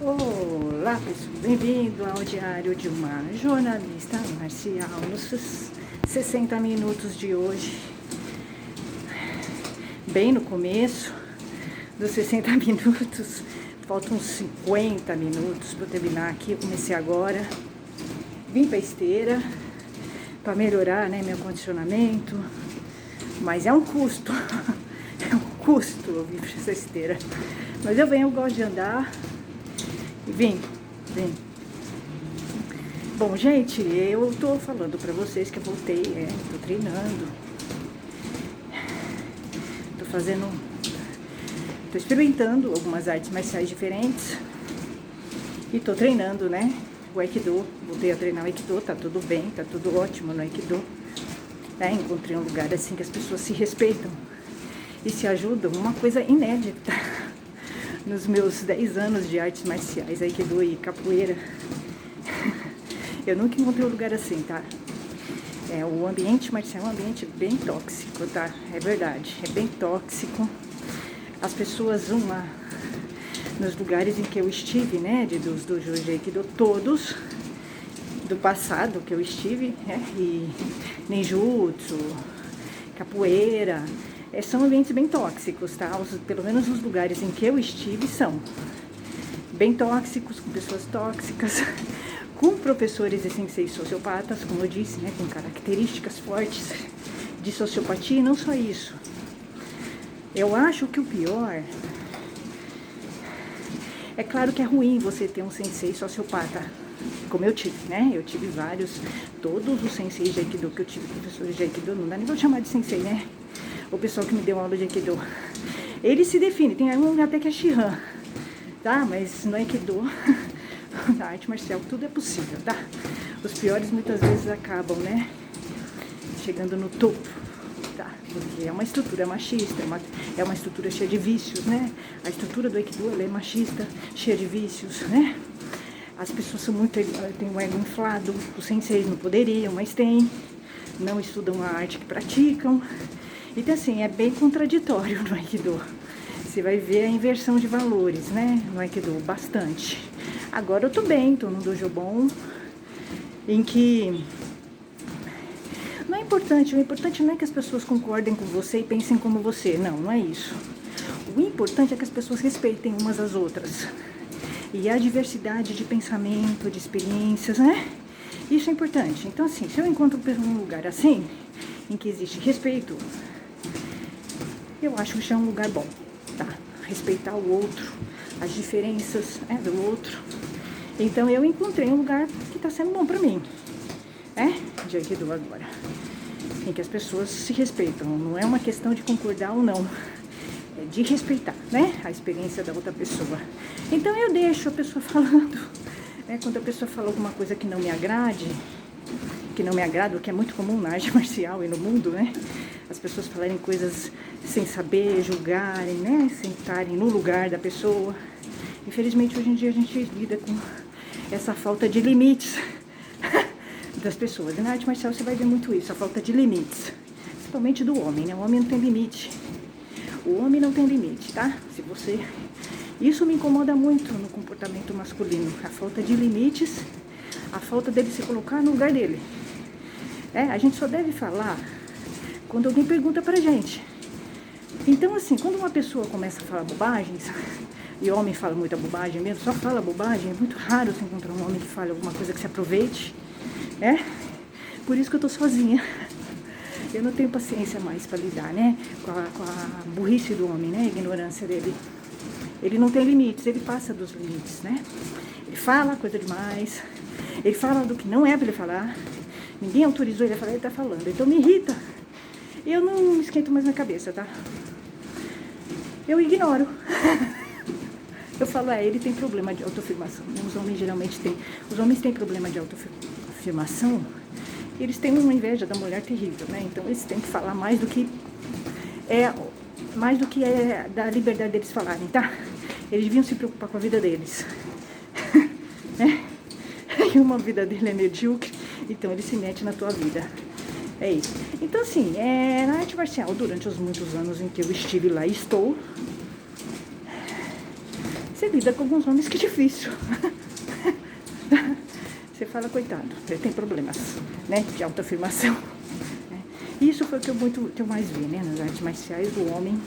Olá pessoal, bem-vindo ao diário de uma jornalista marcial nos 60 minutos de hoje, bem no começo dos 60 minutos, faltam uns 50 minutos para terminar aqui. Eu comecei agora, vim para esteira para melhorar, né, meu condicionamento, mas é um custo, é um custo eu vir para essa esteira, mas eu gosto de andar. Vim. Bom, gente, eu tô falando pra vocês que eu voltei, tô treinando. Tô experimentando algumas artes marciais diferentes. E tô treinando, né? O Aikido. Voltei a treinar o Aikido, tá tudo bem, tá tudo ótimo no Aikido. Encontrei um lugar assim que as pessoas se respeitam e se ajudam, uma coisa inédita. Nos meus 10 anos de artes marciais, Aikido e capoeira, eu nunca encontrei um lugar assim, tá? O ambiente marcial é um ambiente bem tóxico, tá? É verdade, é bem tóxico. As pessoas vão lá nos lugares em que eu estive, né? Dos dojos de Aikido, todos do passado que eu estive, né? E ninjutsu, capoeira. São ambientes bem tóxicos, tá? Pelo menos os lugares em que eu estive são bem tóxicos, com pessoas tóxicas, com professores e senseis sociopatas, como eu disse, né? Com características fortes de sociopatia. E não só isso. Eu acho que o pior... É claro que é ruim você ter um sensei sociopata, como eu tive, né? Eu tive vários, todos os senseis de Aikido que eu tive, professores de Aikido, não dá nem pra chamar de sensei, né? O pessoal que me deu aula de Aikido, ele se define, tem um até que é Shihan, tá? Mas no Aikido, na arte marcial, tudo é possível, tá? Os piores muitas vezes acabam, né, chegando no topo, tá? Porque é uma estrutura machista, é uma estrutura cheia de vícios, né? A estrutura do Aikido, ela é machista, cheia de vícios, né? As pessoas são têm um ego inflado, os senseis não poderiam, mas tem, não estudam a arte que praticam. Então, assim, é bem contraditório no Aikido. Você vai ver a inversão de valores, né? No Aikido, bastante. Agora eu tô bem, tô num dojo bom, em que... Não é importante, o importante não é que as pessoas concordem com você e pensem como você. Não, não é isso. O importante é que as pessoas respeitem umas às outras. E a diversidade de pensamento, de experiências, né? Isso é importante. Então, assim, se eu encontro um lugar assim, em que existe respeito, eu acho que já é um lugar bom, tá? Respeitar o outro, as diferenças do outro. Então eu encontrei um lugar que tá sendo bom pra mim, de Aikido agora, em que as pessoas se respeitam. Não é uma questão de concordar ou não, é de respeitar, né? A experiência da outra pessoa. Então eu deixo a pessoa falando, né? Quando a pessoa fala alguma coisa que não me agrade, o que é muito comum na arte marcial e no mundo, né? As pessoas falarem coisas sem saber, julgarem, né? Sentarem no lugar da pessoa. Infelizmente, hoje em dia, a gente lida com essa falta de limites das pessoas. E na arte marcial você vai ver muito isso, a falta de limites. Principalmente do homem, né? O homem não tem limite. O homem não tem limite, tá? Isso me incomoda muito no comportamento masculino. A falta de limites, a falta dele se colocar no lugar dele. A gente só deve falar quando alguém pergunta pra gente. Então, assim, quando uma pessoa começa a falar bobagens, e homem fala muita bobagem mesmo, só fala bobagem, é muito raro você encontrar um homem que fale alguma coisa que se aproveite, Por isso que eu tô sozinha. Eu não tenho paciência mais pra lidar, né, com a burrice do homem, né, a ignorância dele. Ele não tem limites, ele passa dos limites, né. Ele fala coisa demais, ele fala do que não é pra ele falar, ninguém autorizou ele a falar, ele tá falando, então me irrita. Eu não esquento mais na cabeça, tá? Eu ignoro. Eu falo, ele tem problema de autoafirmação. Os homens geralmente têm. Os homens têm problema de autoafirmação. Eles têm uma inveja da mulher terrível, né? Então eles têm que falar mais do que é da liberdade deles falarem, tá? Eles deviam se preocupar com a vida deles. Né? E uma vida dele é medíocre, então ele se mete na tua vida. É isso. Então, assim, na arte marcial, durante os muitos anos em que eu estive lá e estou, você lida com alguns homens que é difícil. Você fala, coitado, ele tem problemas, né, de autoafirmação. Né? Isso foi o que eu mais vi, né, nas artes marciais, o homem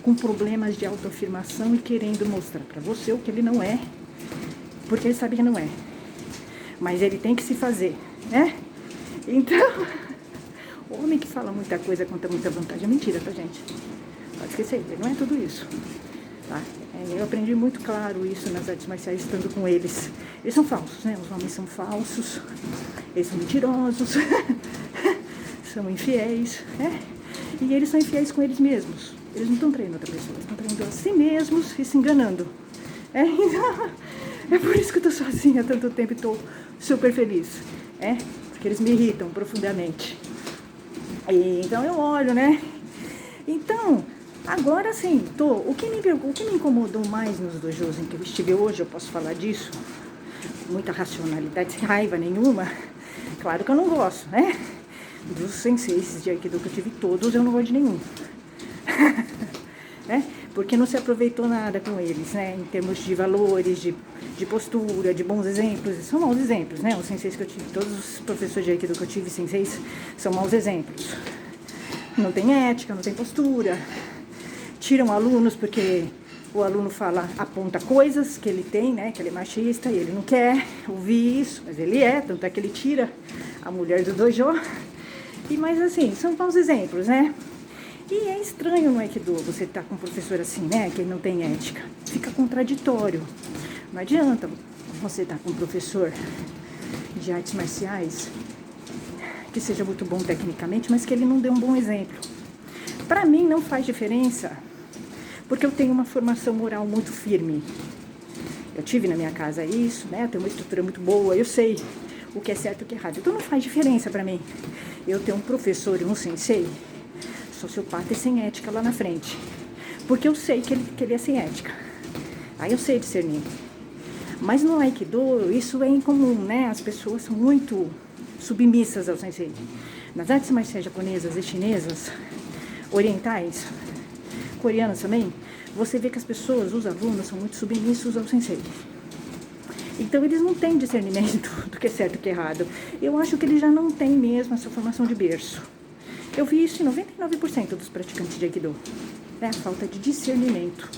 com problemas de autoafirmação e querendo mostrar para você o que ele não é, porque ele sabe que não é. Mas ele tem que se fazer, né? Então, o homem que fala muita coisa, conta muita vantagem, é mentira, tá, gente? Pode esquecer, ele não é tudo isso, tá? Eu aprendi muito claro isso nas artes marciais, estando com eles. Eles são falsos, né? Os homens são falsos, eles são mentirosos, são infiéis, né? E eles são infiéis com eles mesmos. Eles não estão treinando outra pessoa, eles estão treinando a si mesmos e se enganando. Então, é por isso que eu tô sozinha há tanto tempo e tô super feliz, porque eles me irritam profundamente. E, então eu olho, né? Então, agora sim, o que me incomodou mais nos dojos em que eu estive hoje, eu posso falar disso, com muita racionalidade, sem raiva nenhuma. Claro que eu não gosto, né? Dos senseis de Aikido que eu tive todos, eu não gosto de nenhum. Né? Porque não se aproveitou nada com eles, né? Em termos de valores, de postura, de bons exemplos. São maus exemplos, né? Os senseis que eu tive, todos os professores de Aikido que eu tive, senseis, são maus exemplos. Não tem ética, não tem postura. Tiram alunos porque o aluno aponta coisas que ele tem, né? Que ele é machista e ele não quer ouvir isso, mas ele é, tanto é que ele tira a mulher do dojo. Mas assim, são maus exemplos, né? E é estranho no Aikido você estar com um professor assim, né? Que não tem ética. Fica contraditório. Não adianta você estar com um professor de artes marciais que seja muito bom tecnicamente, mas que ele não dê um bom exemplo. Para mim não faz diferença, porque eu tenho uma formação moral muito firme. Eu tive na minha casa isso, né? Eu tenho uma estrutura muito boa, eu sei o que é certo e o que é errado. Então não faz diferença para mim eu ter um professor e um sensei sociopata e sem ética lá na frente. Porque eu sei que ele é sem ética. Aí eu sei discernir. Mas no Aikido, isso é incomum, né? As pessoas são muito submissas ao sensei. Nas artes marciais japonesas e chinesas, orientais, coreanas também, você vê que as pessoas, os alunos, são muito submissos ao sensei. Então eles não têm discernimento do que é certo e o que é errado. Eu acho que eles já não têm mesmo essa formação de berço. Eu vi isso em 99% dos praticantes de Aikido. A falta de discernimento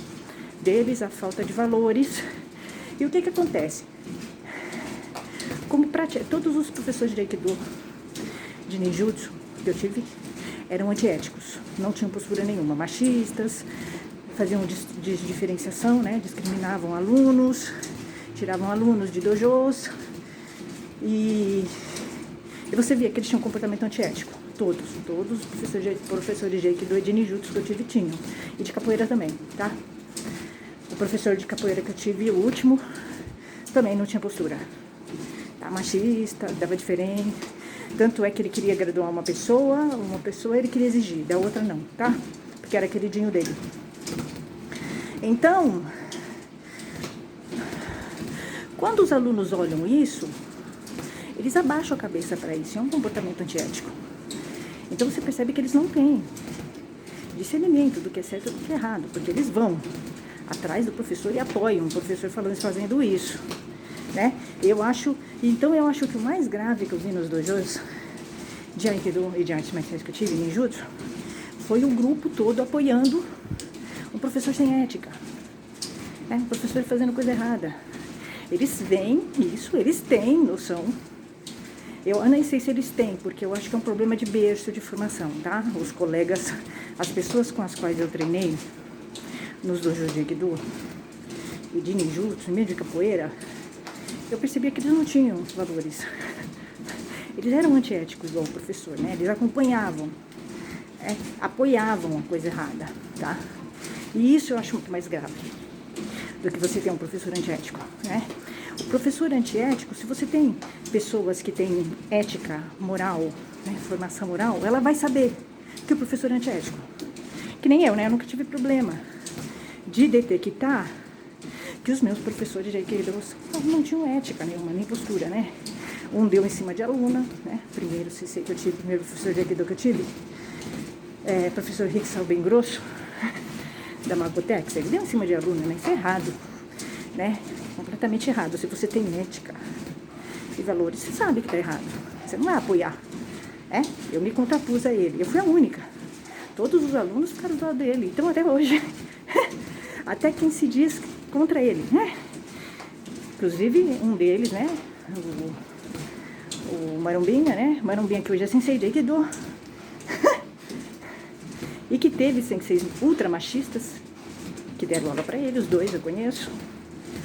deles, a falta de valores. E o que acontece? Todos os professores de Aikido, de Ninjutsu, que eu tive, eram antiéticos. Não tinham postura nenhuma. Machistas, faziam diferenciação, né? Discriminavam alunos, tiravam alunos de dojos. E você via que eles tinham um comportamento antiético. Todos os professores de Aikido e de Ninjutsu que eu tive tinham. E de capoeira também, tá? O professor de capoeira que eu tive, o último, também não tinha postura. Tá? Machista, dava diferente. Tanto é que ele queria graduar uma pessoa ele queria exigir, da outra não, tá? Porque era queridinho dele. Então, quando os alunos olham isso, eles abaixam a cabeça para isso. É um comportamento antiético. Então você percebe que eles não têm discernimento do que é certo e do que é errado, porque eles vão atrás do professor e apoiam o professor fazendo isso, né? Então eu acho que o mais grave que eu vi nos dojos de Aikido e de artes marciais que eu tive, Ninjutsu, foi o grupo todo apoiando o professor sem ética, né? O professor fazendo coisa errada. Eles veem isso, eles têm noção. Eu nem sei se eles têm, porque eu acho que é um problema de berço, de formação, tá? Os colegas, as pessoas com as quais eu treinei nos dojos de Aikido e de Ninjutsu, mesmo de capoeira, eu percebia que eles não tinham valores. Eles eram antiéticos igual o professor, né? Eles acompanhavam, apoiavam a coisa errada, tá? E isso eu acho muito mais grave do que você ter um professor antiético, né? O professor antiético, se você tem pessoas que têm ética, moral, né, formação moral, ela vai saber que o professor é antiético. Que nem eu, né? Eu nunca tive problema de detectar que os meus professores de Aikido não tinham ética nenhuma, nem postura, né? Um deu em cima de aluna, né? Primeiro CC que eu tive, primeiro professor de Aikido que eu tive, professor Rick Bem Grosso, da Magotex, ele deu em cima de aluna, né? Isso é errado. né? Completamente errado. Se você tem ética e valores, você sabe que tá errado. Você não vai apoiar. Eu me contrapus a ele. Eu fui a única. Todos os alunos ficaram do lado dele. Então, até hoje, até quem se diz contra ele, né? Inclusive, um deles, né? O Marumbinha, né? Marumbinha, que hoje é sensei de Aikido. E que teve senseis ultra machistas, que deram aula pra ele, os dois eu conheço.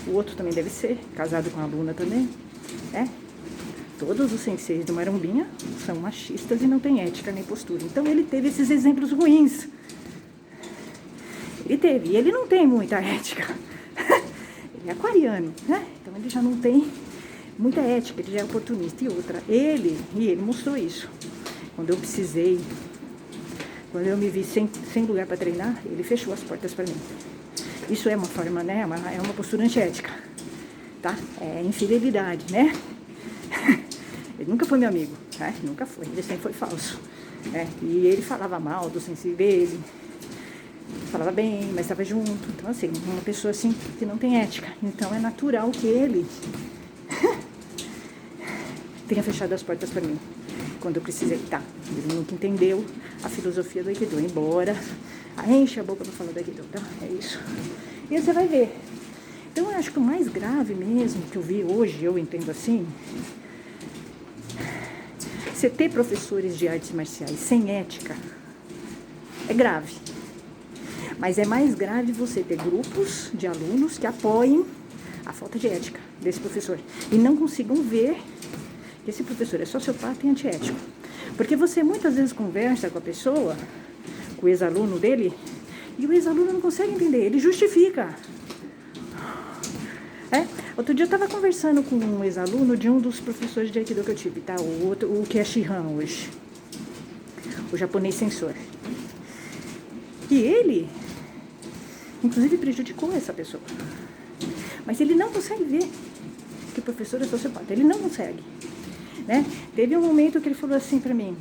O outro também deve ser, casado com a aluna também. Todos os senseis do Marumbinha são machistas e não têm ética nem postura. Então ele teve esses exemplos ruins. Ele teve, e ele não tem muita ética. Ele é aquariano, né? Então ele já não tem muita ética, ele já é oportunista. E outra, ele mostrou isso. Quando eu precisei, quando eu me vi sem lugar para treinar, ele fechou as portas para mim. Isso é uma forma, né? É uma postura antiética, tá? É infidelidade, né? Ele nunca foi meu amigo, né? Nunca foi, ele sempre foi falso. E ele falava mal do sensei dele, falava bem, mas estava junto. Então, assim, uma pessoa assim que não tem ética. Então, é natural que ele tenha fechado as portas para mim quando eu precisei. Tá, ele nunca entendeu a filosofia do Aikido, embora enche a boca para falar do Aikido, tá? É isso. E você vai ver. Então, eu acho que o mais grave mesmo que eu vi hoje, eu entendo assim, você ter professores de artes marciais sem ética é grave. Mas é mais grave você ter grupos de alunos que apoiem a falta de ética desse professor e não consigam ver que esse professor é sociopata e antiético. Porque você muitas vezes conversa com a pessoa, com o ex-aluno dele, e o ex-aluno não consegue entender, ele justifica. Outro dia eu estava conversando com um ex-aluno de um dos professores de Aikido que eu tive, tá? O que é Shihan hoje, o japonês sensor. E ele, inclusive, prejudicou essa pessoa. Mas ele não consegue ver que o professor é sociopata, ele não consegue, né? Teve um momento que ele falou assim pra mim,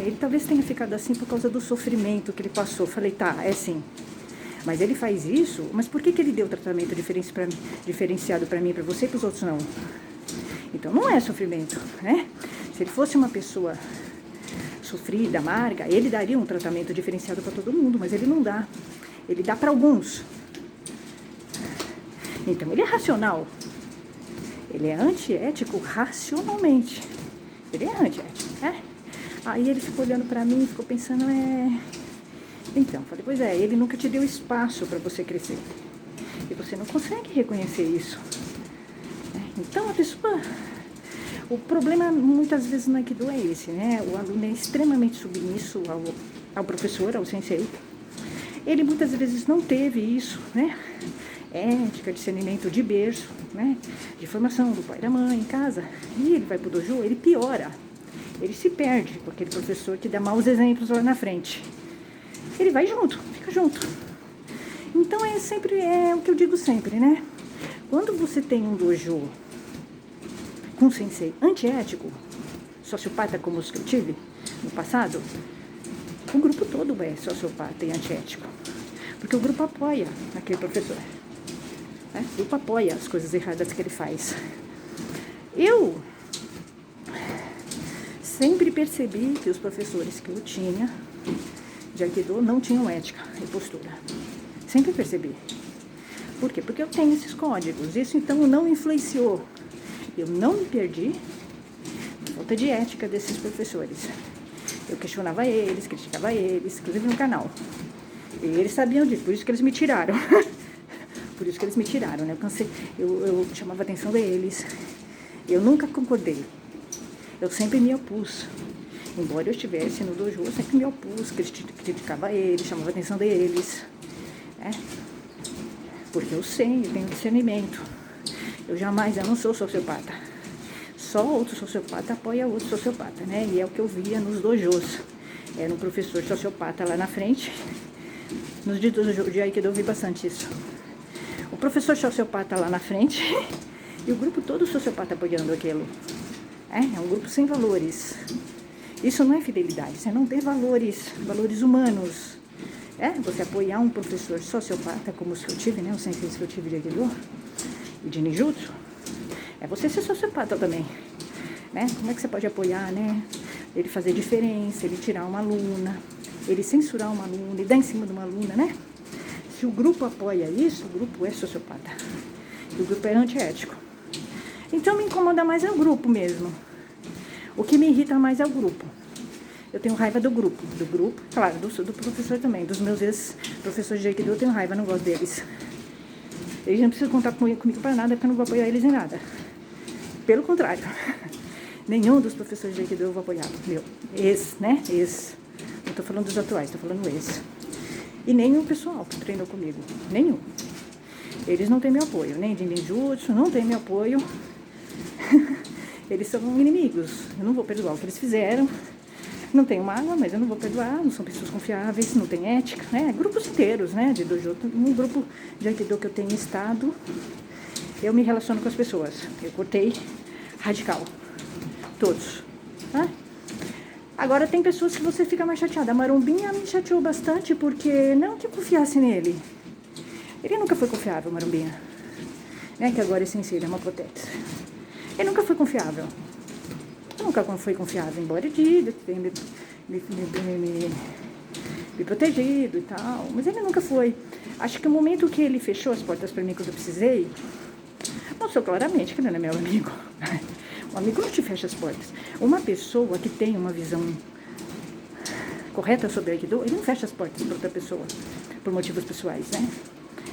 ele talvez tenha ficado assim por causa do sofrimento que ele passou. Falei, tá, é sim. Mas ele faz isso, mas por que ele deu tratamento diferenciado para mim, para você e para os outros não? Então não é sofrimento, né? Se ele fosse uma pessoa sofrida, amarga, ele daria um tratamento diferenciado para todo mundo, mas ele não dá. Ele dá para alguns. Então ele é racional. Ele é antiético racionalmente. Ele é antiético, né? Aí ele ficou olhando para mim e ficou pensando, Então, falei, pois ele nunca te deu espaço para você crescer. E você não consegue reconhecer isso. Então, a pessoa... O problema, muitas vezes, no Aikido é esse, né? O aluno é extremamente submisso ao professor, ao sensei. Ele, muitas vezes, não teve isso, né? Ética, discernimento de berço, né? De formação do pai e da mãe em casa. E ele vai pro dojo, ele piora. Ele se perde com aquele professor que dá maus exemplos lá na frente. Ele vai junto, fica junto. Então é o que eu digo sempre, né? Quando você tem um dojo com sensei antiético, sociopata como os que eu tive no passado, o grupo todo é sociopata e antiético. Porque o grupo apoia aquele professor. O grupo apoia as coisas erradas que ele faz. Eu sempre percebi que os professores que eu tinha de Aikido não tinham ética e postura. Sempre percebi. Por quê? Porque eu tenho esses códigos. Isso, então, não influenciou. Eu não me perdi por falta de ética desses professores. Eu questionava eles, criticava eles, inclusive no canal. E eles sabiam disso, por isso que eles me tiraram. Por isso que eles me tiraram, né? Eu chamava a atenção deles. Eu nunca concordei. Eu sempre me opus. Embora eu estivesse no dojo, eu sempre me opus, criticava eles, chamava a atenção deles, né? Porque eu sei, eu tenho discernimento. Eu não sou sociopata. Só outro sociopata apoia outro sociopata, né? E é o que eu via nos dojos. Era um professor sociopata lá na frente. Nos dias de Aikido eu vi bastante isso. O professor sociopata lá na frente e o grupo todo sociopata apoiando aquilo. É um grupo sem valores. Isso não é fidelidade, você não tem valores humanos. Você apoiar um professor sociopata, como os que eu tive, né? Os senseis que eu tive de Aikido e de Ninjutsu, é você ser sociopata também, né? Como é que você pode apoiar, né? Ele fazer diferença, ele tirar uma aluna, ele censurar uma aluna e dar em cima de uma aluna, né? Se o grupo apoia isso, o grupo é sociopata. E o grupo é antiético. Então me incomoda mais é o grupo mesmo. O que me irrita mais é o grupo. Eu tenho raiva do grupo, claro, do professor também, dos meus ex-professores de Aikido, eu tenho raiva, não gosto deles. Eles não precisam contar comigo para nada, porque eu não vou apoiar eles em nada. Pelo contrário, nenhum dos professores de Aikido eu vou apoiar. Meu, né? Não estou falando dos atuais, estou falando ex. E nem o pessoal que treinou comigo, nenhum. Eles não têm meu apoio, nem de Ninjutsu, não tem meu apoio. Eles são inimigos, eu não vou perdoar o que eles fizeram. Não tenho mágoa, mas eu não vou perdoar, não são pessoas confiáveis, não tem ética, né? Grupos inteiros, né, de dojo, um grupo de Aikido que eu tenho estado, eu me relaciono com as pessoas. Eu cortei radical, todos, tá? Agora tem pessoas que você fica mais chateada. A Marombinha me chateou bastante porque não que eu confiasse nele. Ele nunca foi confiável, Marombinha. Né, que agora é sensei, ele é uma protex. Ele nunca foi confiável. Nunca foi confiável, embora ele tenha me protegido e tal, mas ele nunca foi. Acho que o momento que ele fechou as portas para mim quando eu precisei, mostrou claramente que ele não é meu amigo. O amigo não te fecha as portas. Uma pessoa que tem uma visão correta sobre Aikido, ele não fecha as portas para outra pessoa, por motivos pessoais, né?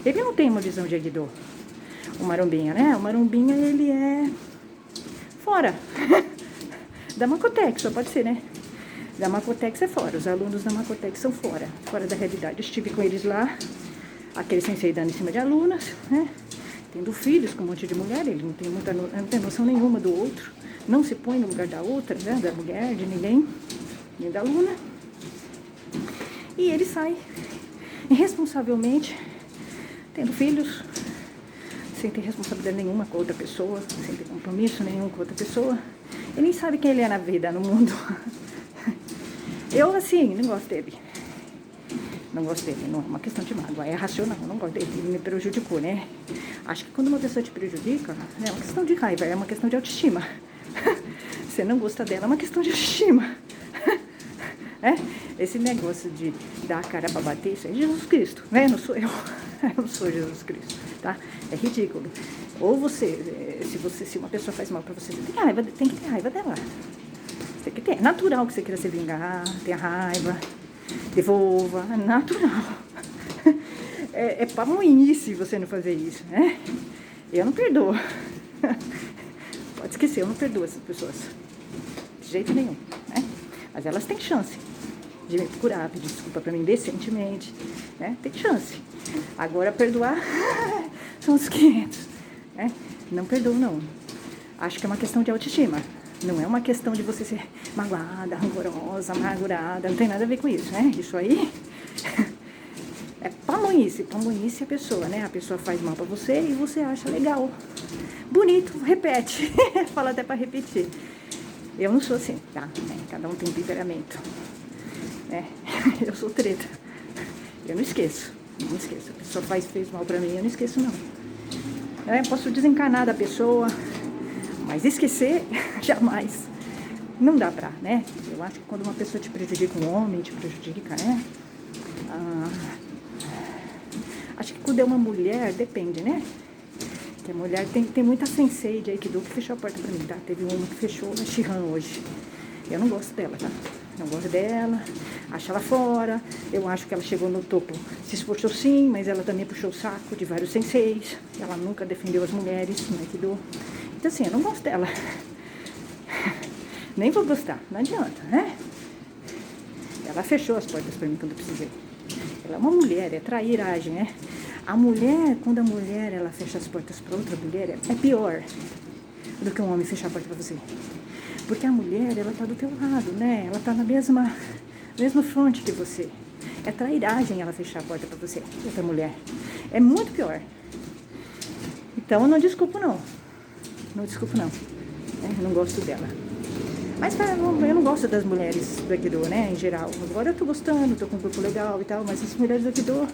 Ele não tem uma visão de Aikido. O Marombinha, né? O Marombinha, ele é fora. Da Makotex, só pode ser, né? Da Makotex é fora, os alunos da Makotex são fora da realidade. Eu estive com eles lá, aquele sensei dando em cima de alunas, né? Tendo filhos com um monte de mulher, ele não tem noção nenhuma do outro, não se põe no lugar da outra, né? Da mulher, de ninguém, nem da aluna. E ele sai irresponsavelmente, tendo filhos, sem ter responsabilidade nenhuma com outra pessoa, sem ter compromisso nenhum com outra pessoa. Ele nem sabe quem ele é na vida, no mundo. Eu, assim, não gosto dele. Não gosto dele, não é uma questão de mágoa, é racional, não gosto dele, ele me prejudicou, né? Acho que quando uma pessoa te prejudica, é uma questão de raiva, é uma questão de autoestima. Você não gosta dela, é uma questão de autoestima. Esse negócio de dar a cara pra bater, isso é Jesus Cristo, né? Não sou eu. Eu não sou Jesus Cristo, tá? É ridículo. Ou se uma pessoa faz mal pra você, você tem que ter raiva dela. Tem que ter. É natural que você queira se vingar, tenha raiva, devolva, é natural. É pamonhice você não fazer isso, né? Eu não perdoo. Pode esquecer, eu não perdoo essas pessoas. De jeito nenhum, né? Mas elas têm chance de me procurar, pedir desculpa pra mim decentemente, né? Tem chance. Agora, perdoar são os 500, né? Não perdoo, não. Acho que é uma questão de autoestima. Não é uma questão de você ser magoada, rancorosa, amargurada. Não tem nada a ver com isso, né? Isso aí é pamonhice. Pamonhice é a pessoa, né? A pessoa faz mal pra você e você acha legal. Bonito, repete. Fala até pra repetir. Eu não sou assim, tá? Cada um tem um temperamento. Eu sou treta. Eu não esqueço. Não esqueço. A pessoa fez mal pra mim, eu não esqueço, não. Eu posso desencanar da pessoa, mas esquecer, jamais. Não dá pra, né? Eu acho que quando uma pessoa te prejudica, um homem te prejudica, né? Acho que quando é uma mulher, depende, né? Que a mulher tem muita sensei de Aikido que fechou a porta pra mim, tá? Teve uma que fechou na Shihan hoje. Eu não gosto dela, tá? Não gosto dela, acho ela fora. Eu acho que ela chegou no topo, se esforçou sim, mas ela também puxou o saco de vários senseis. Ela nunca defendeu as mulheres no Aikido. Então assim, eu não gosto dela. Nem vou gostar, não adianta, né? Ela fechou as portas pra mim quando eu precisei. Ela é uma mulher, é trairagem, né? A mulher, quando a mulher ela fecha as portas pra outra mulher, é pior do que um homem fechar a porta pra você. Porque a mulher, ela tá do teu lado, né? Ela tá na mesma fronte que você. É trairagem ela fechar a porta pra você, outra mulher. É muito pior. Então, eu não desculpo, não. Não desculpo, não. Eu não gosto dela. Mas eu não gosto das mulheres do Aikido, né, em geral. Agora eu tô gostando, tô com um corpo legal e tal, mas as mulheres do Aikido,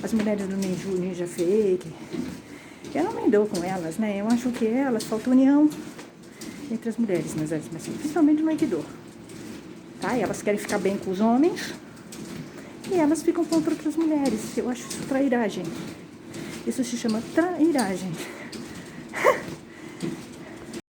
as mulheres do Ninja Fake, eu não me dou com elas, né? Eu acho que elas falta união entre as mulheres nas artes marciais, principalmente no Aikido. Tá? E elas querem ficar bem com os homens e elas ficam contra outras mulheres. Eu acho isso trairagem. Isso se chama trairagem.